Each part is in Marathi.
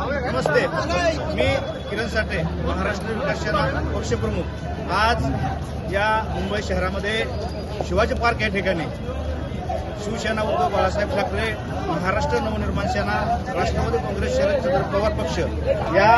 नमस्ते, मी किरण साठे, महाराष्ट्र विकास सेना पक्षप्रमुख। आज या मुंबई शहरामध्ये शिवाजी पार्क या ठिकाणी शिवसेना उद्धव बाळासाहेब ठाकरे, महाराष्ट्र नवनिर्माण सेना, राष्ट्रवादी काँग्रेस शरदचंद्र पवार पक्ष या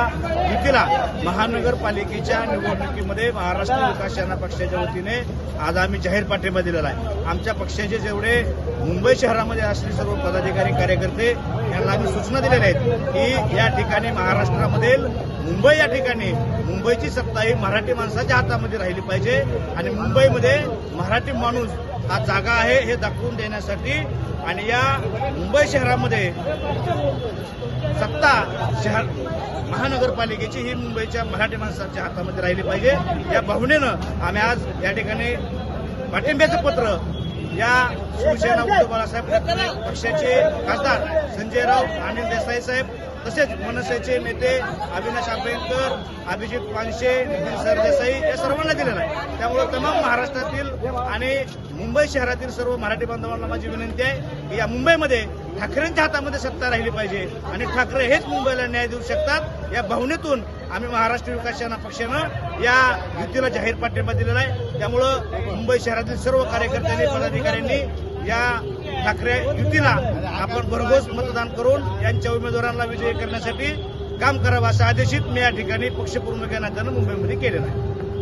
युतीला महानगरपालिकेच्या निवडणुकीमध्ये महाराष्ट्र विकास सेना पक्षाच्या वतीने आज आम्ही जाहीर पाठिंबा दिलेला आहे। आमच्या पक्षाचे जेवढे मुंबई शहरामध्ये असलेले सर्व पदाधिकारी कार्यकर्ते यांना आम्ही सूचना दिलेल्या आहेत की या ठिकाणी महाराष्ट्रामधील मुंबई या ठिकाणी मुंबईची सत्ता ही मराठी माणसाच्या हातामध्ये राहिली पाहिजे आणि मुंबईमध्ये मराठी माणूस हा जागा आहे हे दाखवून देण्यासाठी आणि या मुंबई शहरामध्ये सत्ता शहर महानगरपालिकेची ही मुंबईच्या मराठी माणसाच्या हातामध्ये राहिली पाहिजे या भावनेनं आम्ही आज या ठिकाणी पाठिंब्याचं पत्र या शिवसेना उद्धव बाळासाहेब ठाकरे पक्षाचे खासदार संजयराव अनिल देसाई साहेब तसेच मनसेचे नेते अविनाश आंबेडकर, अभिजित पानशे, नितीन सरदेसाई या सर्वांना दिलेला आहे। त्यामुळे तमाम महाराष्ट्रातील आणि मुंबई शहरातील सर्व मराठी बांधवांना माझी विनंती आहे की या मुंबईमध्ये ठाकरेंच्या हातामध्ये सत्ता राहिली पाहिजे आणि ठाकरे हेच मुंबईला न्याय देऊ शकतात या भावनेतून आम्ही महाराष्ट्र विकास सेना पक्षानं या युतीला जाहीर पाठिंबा दिलेला आहे। त्यामुळं मुंबई शहरातील सर्व कार्यकर्त्यांनी पदाधिकाऱ्यांनी या ठाकरे युतीला आपण भरघोस मतदान करून यांच्या उमेदवारांना विजयी करण्यासाठी काम करावं असा आदेशित मी या ठिकाणी पक्षप्रमुख या नात्यानं मुंबईमध्ये केलेला आहे।